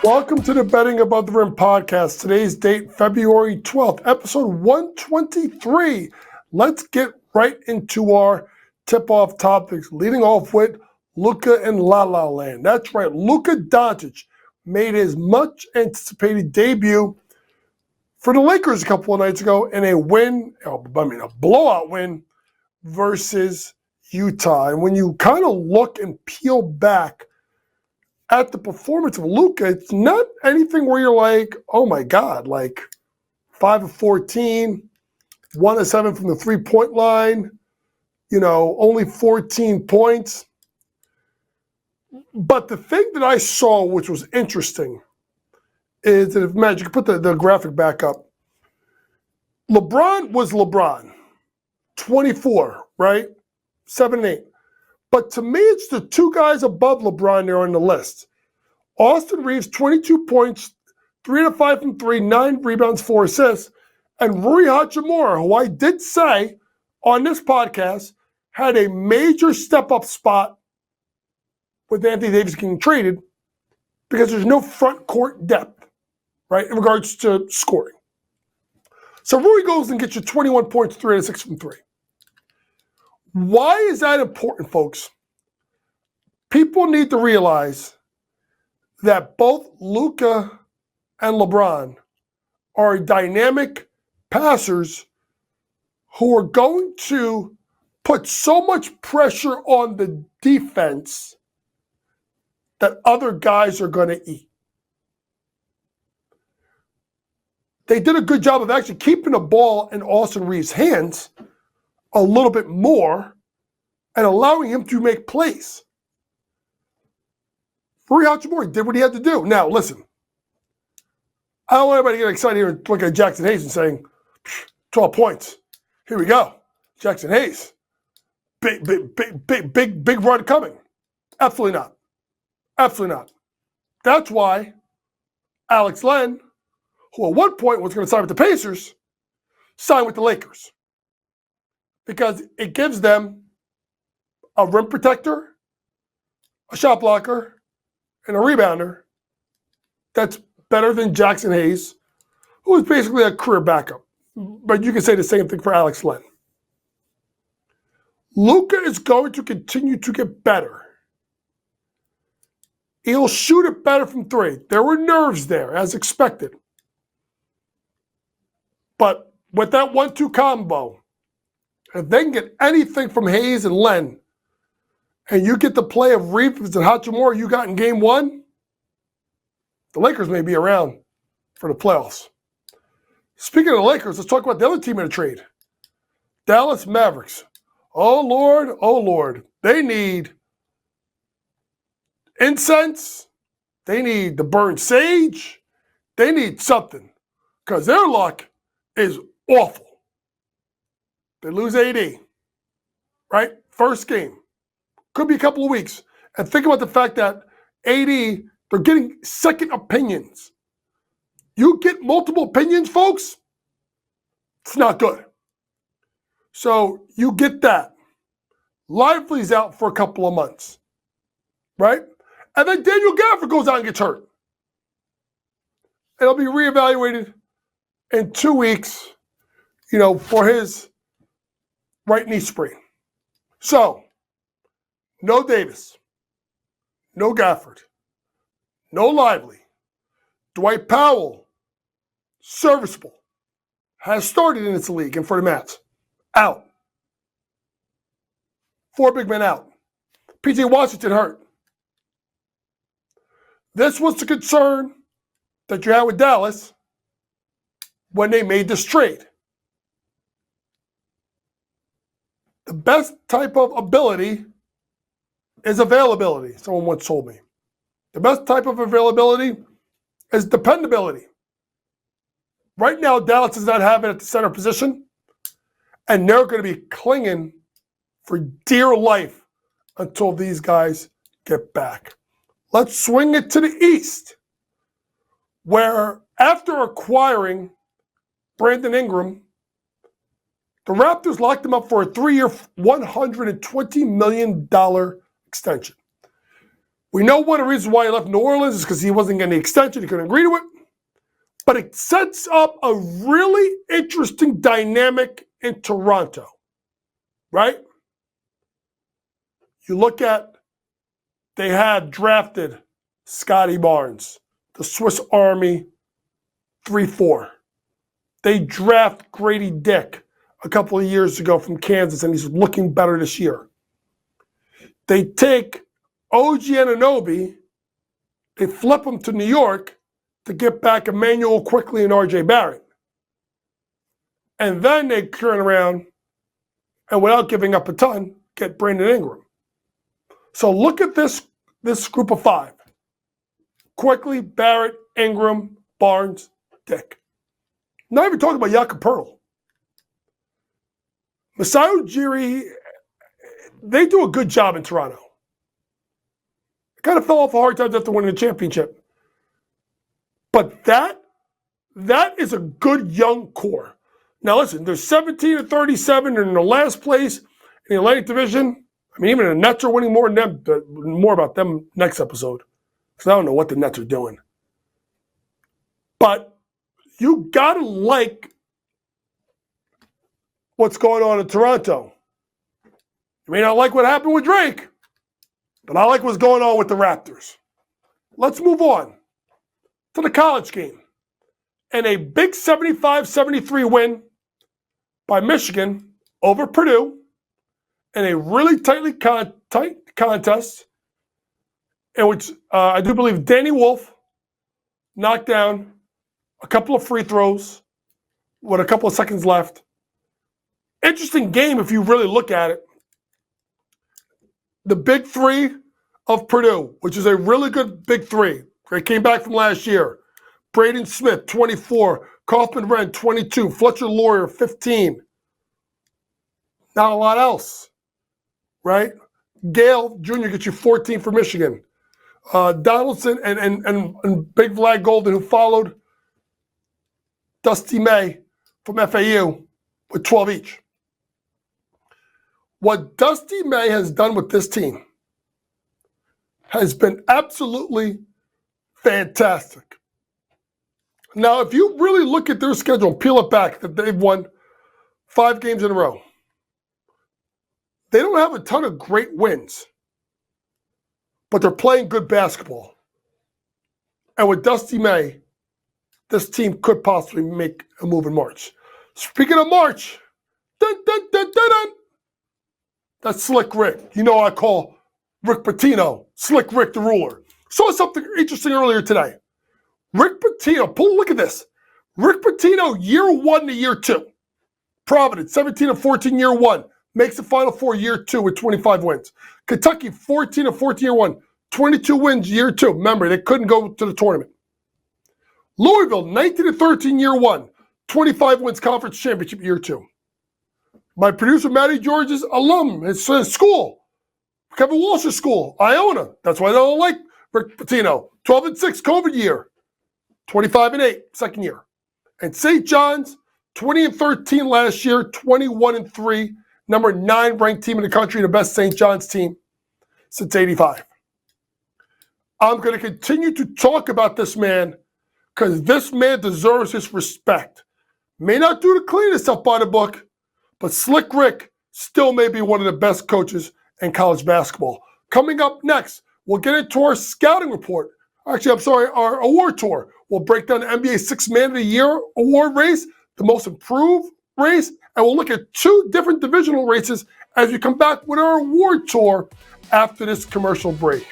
Welcome to the Betting Above the Rim podcast. Today's date, February 12th, episode 123. Let's get right into our tip-off topics, leading off with Luka and La La Land. That's right, Luka Doncic made his much-anticipated debut for the Lakers a couple of nights ago in a blowout win versus Utah. And when you kind of look and peel back at the performance of Luka, it's not anything where you're like, oh my God, like 5 of 14, 1 of 7 from the three-point line, only 14 points. But the thing that I saw, which was interesting, is that if Matt, you can put the graphic back up. LeBron was LeBron, 24, right? 7 and 8. But to me, it's the two guys above LeBron there on the list. Austin Reeves, 22 points, 3 out of 5 from 3, 9 rebounds, 4 assists. And Rui Hachimura, who I did say on this podcast, had a major step-up spot with Anthony Davis getting traded because there's no front court depth, right, in regards to scoring. So Rui goes and gets you 21 points, 3 out of 6 from 3. Why is that important, folks? People need to realize that both Luka and LeBron are dynamic passers who are going to put so much pressure on the defense that other guys are going to eat. They did a good job of actually keeping the ball in Austin Reeves' hands a little bit more and allowing him to make plays. Rui Hachimura did what he had to do. Now, listen, I don't want anybody to get excited here and look at Jackson Hayes and saying, 12 points. Here we go. Jackson Hayes. Big run coming. Absolutely not. Absolutely not. That's why Alex Len, who at one point was going to sign with the Pacers, signed with the Lakers. Because it gives them a rim protector, a shot blocker, and a rebounder that's better than Jackson Hayes, who is basically a career backup. But you can say the same thing for Alex Len. Luka is going to continue to get better. He'll shoot it better from 3. There were nerves there, as expected. But with that 1-2 combo, if they can get anything from Hayes and Len, and you get the play of Reeves and Hachimura you got in game 1, the Lakers may be around for the playoffs. Speaking of the Lakers, let's talk about the other team in the trade. Dallas Mavericks. Oh, Lord. They need incense. They need to burn sage. They need something because their luck is awful. They lose AD, right? First game. Could be a couple of weeks. And think about the fact that AD, they're getting second opinions. You get multiple opinions, folks, it's not good. So you get that. Lively's out for a couple of months, right? And then Daniel Gafford goes out and gets hurt. And he'll be reevaluated in 2 weeks, for his right knee sprain. So, no Davis, no Gafford, no Lively. Dwight Powell, serviceable, has started in this league and for the Mavs. Out. 4 big men out. P.J. Washington hurt. This was the concern that you had with Dallas when they made this trade. The best type of ability is availability, someone once told me. The best type of availability is dependability. Right now, Dallas does not have it at the center position, and they're going to be clinging for dear life until these guys get back. Let's swing it to the East, where after acquiring Brandon Ingram, the Raptors locked him up for a 3-year, $120 million extension. We know one of the reasons why he left New Orleans is because he wasn't getting the extension. He couldn't agree to it. But it sets up a really interesting dynamic in Toronto, right? You look at, they had drafted Scotty Barnes, the Swiss Army 3-4. They draft Grady Dick a couple of years ago from Kansas, and he's looking better this year. They take OG Anunoby, they flip him to New York to get back Emmanuel Quickly and RJ Barrett. And then they turn around and, without giving up a ton, get Brandon Ingram. So look at this group of five. Quickly, Barrett, Ingram, Barnes, Dick. Not even talking about Jakob Poeltl. Masai Ujiri, they do a good job in Toronto. Kind of fell off a hard times after winning the championship. But that is a good young core. Now listen, they're 17-37, and in the last place in the Atlantic Division. I mean, even the Nets are winning more than them. But more about them next episode, because I don't know what the Nets are doing. But you gotta like what's going on in Toronto. You may not like what happened with Drake, but I like what's going on with the Raptors. Let's move on to the college game. And a big 75-73 win by Michigan over Purdue in a really tight contest in which I do believe Danny Wolf knocked down a couple of free throws with a couple of seconds left. Interesting game if you really look at it. The big three of Purdue, which is a really good big three. They came back from last year. Braden Smith, 24. Kaufman Wren, 22. Fletcher Lawyer, 15. Not a lot else, right? Gale Jr. gets you 14 for Michigan. Donaldson and Big Vlad Golden, who followed Dusty May from FAU, with 12 each. What Dusty May has done with this team has been absolutely fantastic. Now, if you really look at their schedule and peel it back, that they've won 5 games in a row, they don't have a ton of great wins, but they're playing good basketball. And with Dusty May, this team could possibly make a move in March. Speaking of March, that's Slick Rick. You know I call Rick Pitino Slick Rick the Ruler. Saw something interesting earlier today. Rick Pitino, look at this. Rick Pitino, year 1 to year 2. Providence, 17-14 year 1. Makes the Final Four year 2 with 25 wins. Kentucky, 14-14 year 1. 22 wins year 2. Remember, they couldn't go to the tournament. Louisville, 19-13 year 1. 25 wins conference championship year 2. My producer, Matty George's alum, his school, Kevin Walsh's school, Iona. That's why they don't like Rick Pitino. 12-6 COVID year. 25-8 second year. And St. John's, 20-13 last year, 21-3, number 9 ranked team in the country, the best St. John's team since '85. I'm going to continue to talk about this man because this man deserves his respect. May not do the cleanest stuff by the book, but Slick Rick still may be one of the best coaches in college basketball. Coming up next, we'll get into our scouting report. Actually, I'm sorry, our award tour. We'll break down the NBA Sixth Man of the Year award race, the most improved race, and we'll look at 2 different divisional races as we come back with our award tour after this commercial break.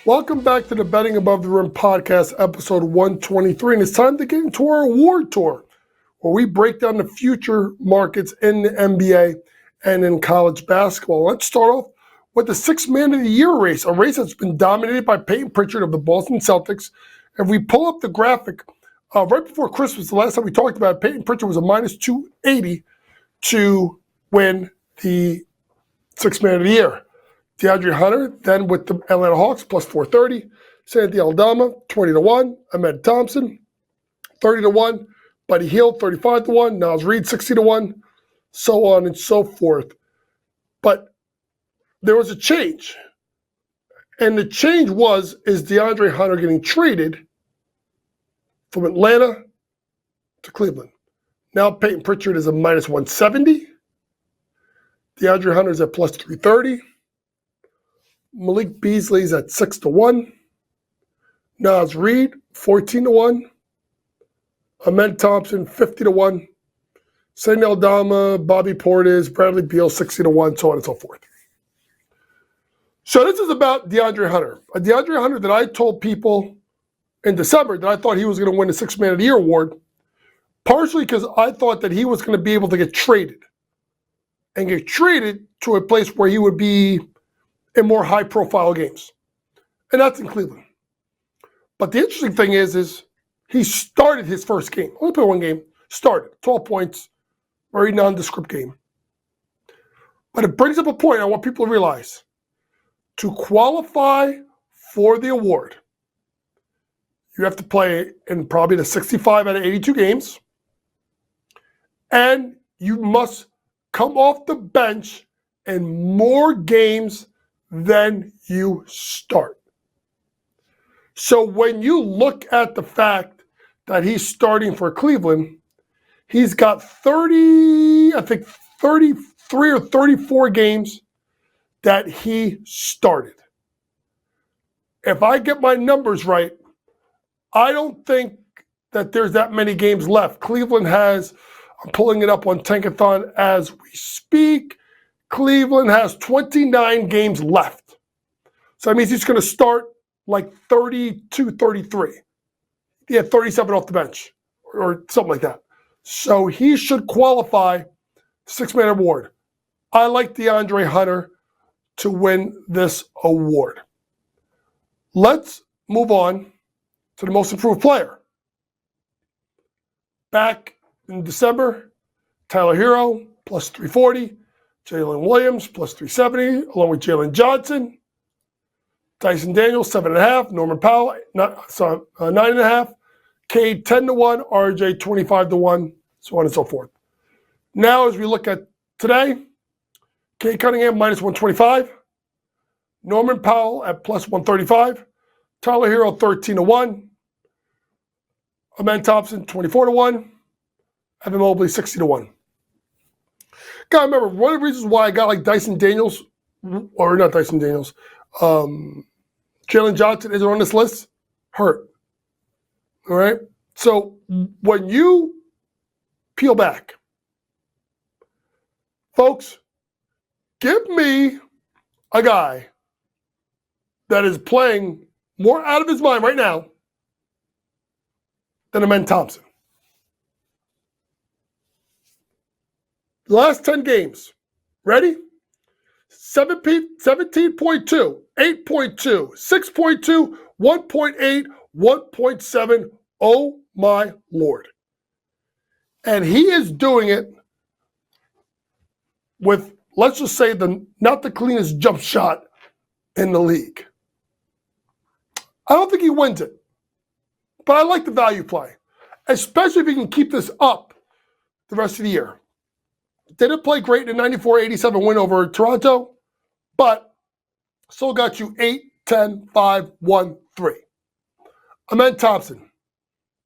Welcome back to the Betting Above the Rim podcast, episode 123. And it's time to get into our award tour, where we break down the future markets in the NBA and in college basketball. Let's start off with the Sixth Man of the Year race, a race that's been dominated by Peyton Pritchard of the Boston Celtics. If we pull up the graphic, right before Christmas, the last time we talked about it, Peyton Pritchard was a minus 280 to win the Sixth Man of the Year. DeAndre Hunter, then with the Atlanta Hawks, plus 430. Santi Aldama, 20-1. Ahmed Thompson, 30-1. Buddy Hield, 35-1. Naz Reid, 60-1. So on and so forth. But there was a change. And the change is DeAndre Hunter getting traded from Atlanta to Cleveland. Now Peyton Pritchard is a minus 170. DeAndre Hunter is at plus 330. Malik Beasley's at 6-1. Naz Reid, 14-1. Ahmed Thompson, 50-1. Santi Aldama, Bobby Portis, Bradley Beal, 60-1, so on and so forth. So this is about DeAndre Hunter. A DeAndre Hunter that I told people in December that I thought he was going to win the Sixth Man of the Year award, partially because I thought that he was going to be able to get traded to a place where he would be in more high-profile games. And that's in Cleveland. But the interesting thing is he started his first game. Only played one game. Started. 12 points. Very nondescript game. But it brings up a point I want people to realize. To qualify for the award, you have to play in probably the 65 out of 82 games. And you must come off the bench in more games than you start. So when you look at the fact that he's starting for Cleveland, he's got 33 or 34 games that he started. If I get my numbers right, I don't think that there's that many games left. Cleveland has, I'm pulling it up on Tankathon as we speak, Cleveland has 29 games left. So that means he's going to start like 32, 33. He had 37 off the bench or something like that. So he should qualify Sixth-Man award. I like DeAndre Hunter to win this award. Let's move on to the most improved player. Back in December, Tyler Hero, plus 340. Jalen Williams, plus 370, along with Jalen Johnson. Dyson Daniels, 7.5. Norman Powell, 9.5. Cade, 10-1. RJ, 25-1. So on and so forth. Now, as we look at today, Cade Cunningham, minus 125. Norman Powell at plus 135. Tyler Hero, 13-1. Ahmed Thompson, 24-1. Evan Mobley, 60-1. Gotta remember, one of the reasons why I got like Dyson Daniels, or not Dyson Daniels, Jalen Johnson isn't on this list, hurt. All right? So when you peel back, folks, give me a guy that is playing more out of his mind right now than Ahmed Thompson. The last 10 games. Ready? 17.2, 8.2, 6.2, 1.8, 1.7. Oh my Lord. And he is doing it with, let's just say, not the cleanest jump shot in the league. I don't think he wins it. But I like the value play, especially if he can keep this up the rest of the year. Didn't play great in a 94-87 win over Toronto, but still got you 8, 10, 5, 1, 3. Ahmed Thompson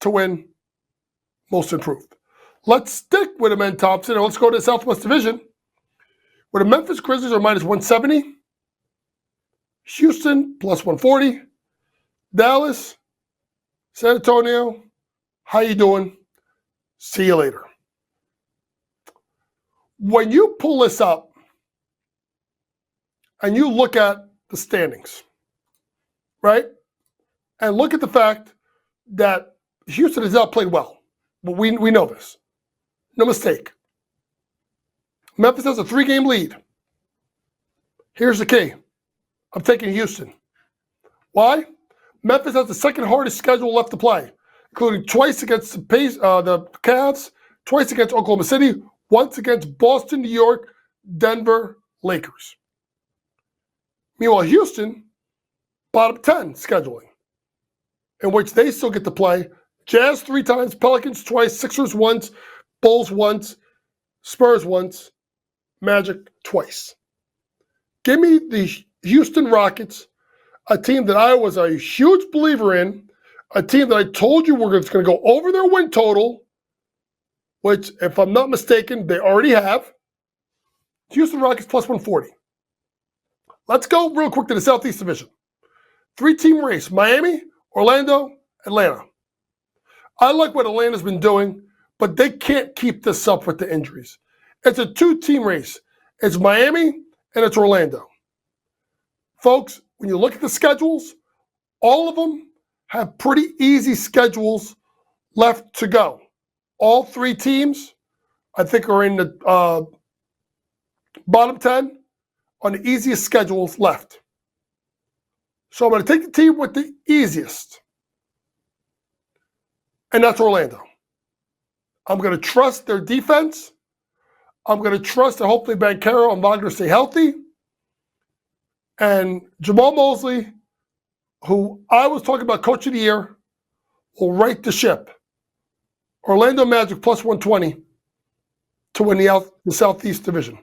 to win most improved. Let's stick with Ahmed Thompson and let's go to the Southwest Division, where the Memphis Grizzlies are minus 170, Houston plus 140, Dallas, San Antonio, how you doing? See you later. When you pull this up and you look at the standings, right? And look at the fact that Houston has outplayed well. We know this. No mistake. Memphis has a 3-game lead. Here's the key. I'm taking Houston. Why? Memphis has the second hardest schedule left to play, including twice against the Cavs, twice against Oklahoma City, once against Boston, New York, Denver, Lakers. Meanwhile, Houston, bottom 10 scheduling, in which they still get to play Jazz 3 times, Pelicans twice, Sixers once, Bulls once, Spurs once, Magic twice. Give me the Houston Rockets, a team that I was a huge believer in, a team that I told you we're going to go over their win total, which, if I'm not mistaken, they already have. Houston Rockets plus 140. Let's go real quick to the Southeast Division. 3-team race: Miami, Orlando, Atlanta. I like what Atlanta's been doing, but they can't keep this up with the injuries. It's a 2-team race. It's Miami and it's Orlando. Folks, when you look at the schedules, all of them have pretty easy schedules left to go. All 3 teams, I think, are in the bottom 10 on the easiest schedules left. So I'm going to take the team with the easiest, and that's Orlando. I'm going to trust their defense. I'm going to trust that hopefully Banchero and Wagner stay healthy. And Jamal Mosley, who I was talking about Coach of the Year, will right the ship. Orlando Magic plus 120 to win the Southeast Division.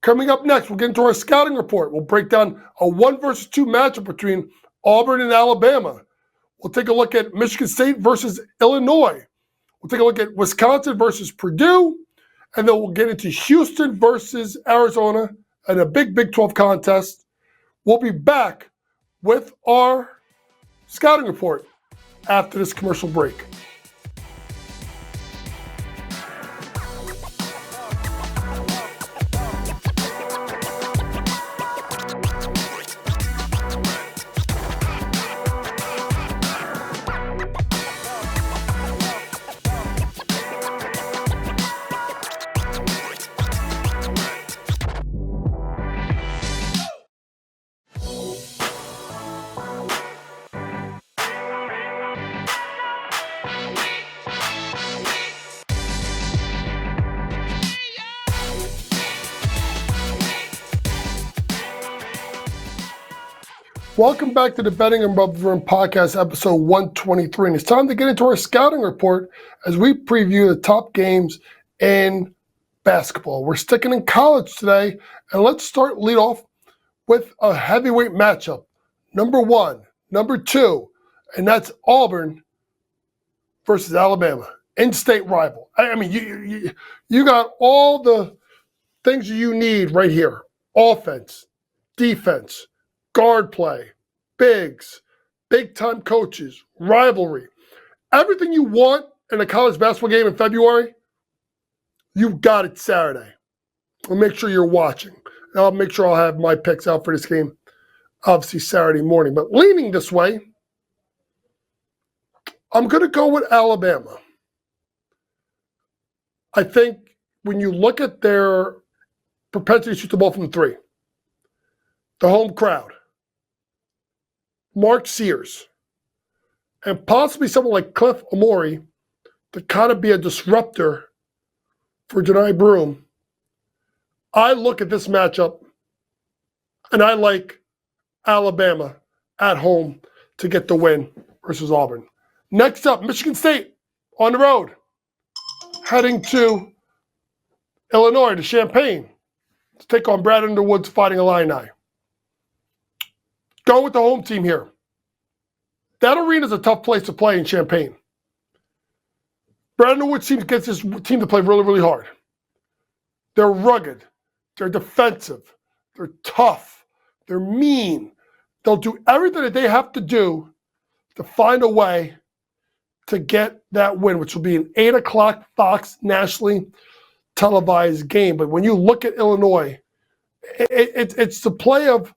Coming up next, we'll get into our scouting report. We'll break down a 1-2 matchup between Auburn and Alabama. We'll take a look at Michigan State versus Illinois. We'll take a look at Wisconsin versus Purdue. And then we'll get into Houston versus Arizona and a big Big 12 contest. We'll be back with our scouting report after this commercial break. Welcome back to the Betting and Rub Room Podcast, episode 123. And it's time to get into our scouting report as we preview the top games in basketball. We're sticking in college today, and let's lead off with a heavyweight matchup. Number 1, number 2, and that's Auburn versus Alabama, in-state rival. I mean, you got all the things you need right here: offense, defense, guard play, bigs, big-time coaches, rivalry. Everything you want in a college basketball game in February, you've got it Saturday. I'll make sure you're watching. And I'll make sure I'll have my picks out for this game, obviously Saturday morning. But leaning this way, I'm going to go with Alabama. I think when you look at their propensity to shoot the ball from 3, the home crowd, Mark Sears, and possibly someone like Cliff Amori to kind of be a disruptor for Janai Broome, I look at this matchup and I like Alabama at home to get the win versus Auburn. Next up, Michigan State on the road, heading to Illinois, to Champaign, to take on Brad Underwood's Fighting Illini. Go with the home team here. That arena is a tough place to play in Champaign. Brad Underwood gets his team to play really, really hard. They're rugged. They're defensive. They're tough. They're mean. They'll do everything that they have to do to find a way to get that win, which will be an 8 o'clock Fox nationally televised game. But when you look at Illinois, it's the play of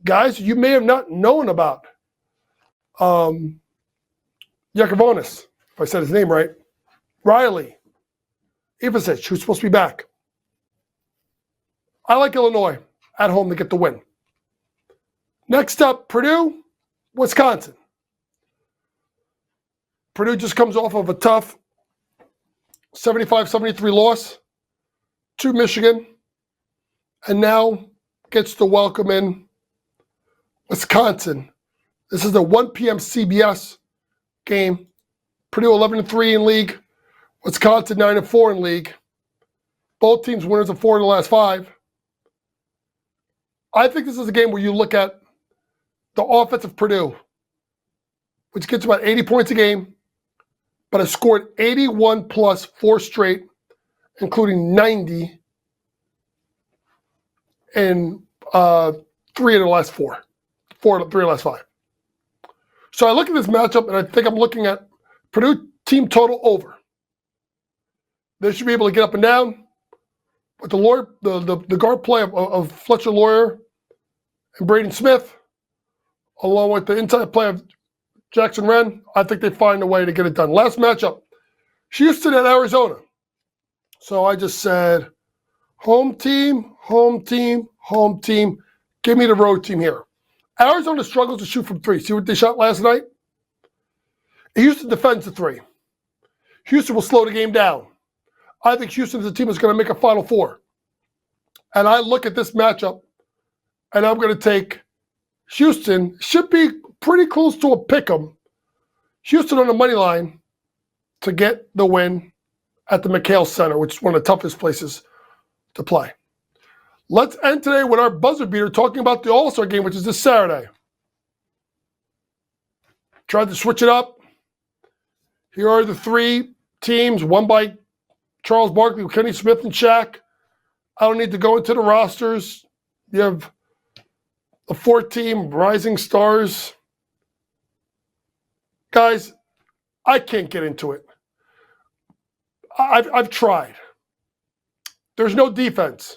guys you may have not known about. Yakovonis, if I said his name right. Riley. Ivasic, who's supposed to be back. I like Illinois at home to get the win. Next up, Purdue, Wisconsin. Purdue just comes off of a tough 75-73 loss to Michigan, and now gets to welcome in Wisconsin. This is a 1 p.m. CBS game. Purdue 11-3 in league. Wisconsin 9-4 in league. Both teams winners of 4 of the last 5. I think this is a game where you look at the offense of Purdue, which gets about 80 points a game, but has scored 81 plus 4 straight, including 90 in 3 of the last 4. 3 of the last 5. So I look at this matchup, and I think I'm looking at Purdue team total over. They should be able to get up and down. With the guard play of Fletcher Lawyer and Braden Smith, along with the inside play of Jackson Wren, I think they find a way to get it done. Last matchup, Houston at Arizona. So I just said, home team, home team, home team. Give me the road team here. Arizona struggles to shoot from 3. See what they shot last night? Houston defends the 3. Houston will slow the game down. I think Houston is a team that's going to make a Final Four. And I look at this matchup, and I'm going to take Houston. Should be pretty close to a pick'em. Houston on the money line to get the win at the McHale Center, which is one of the toughest places to play. Let's end today with our buzzer beater talking about the All-Star game, which is this Saturday. Tried to switch it up. Here are the 3 teams, one by Charles Barkley, Kenny Smith, and Shaq. I don't need to go into the rosters. You have the 4-team Rising Stars. Guys, I can't get into it. I've tried. There's no defense.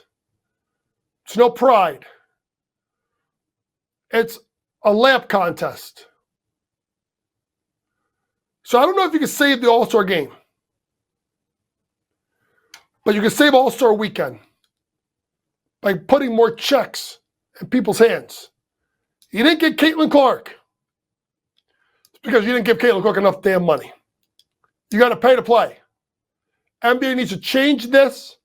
It's no pride. It's a layup contest. So I don't know if you can save the All-Star game. But you can save All-Star weekend by putting more checks in people's hands. You didn't get Caitlin Clark. It's because you didn't give Caitlin Clark enough damn money. You got to pay to play. NBA needs to change this.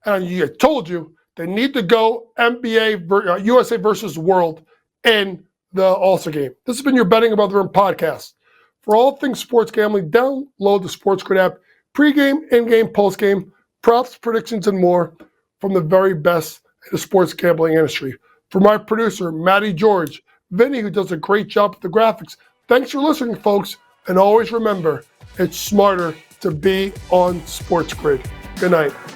And I told you, they need to go NBA, USA versus World in the All-Star game. This has been your Betting Above the Rim podcast. For all things sports gambling, download the Sports Grid app. Pre-game, in-game, post-game, props, predictions, and more from the very best in the sports gambling industry. For my producer, Matty George, Vinny, who does a great job with the graphics, thanks for listening, folks. And always remember, it's smarter to be on Sports Grid. Good night.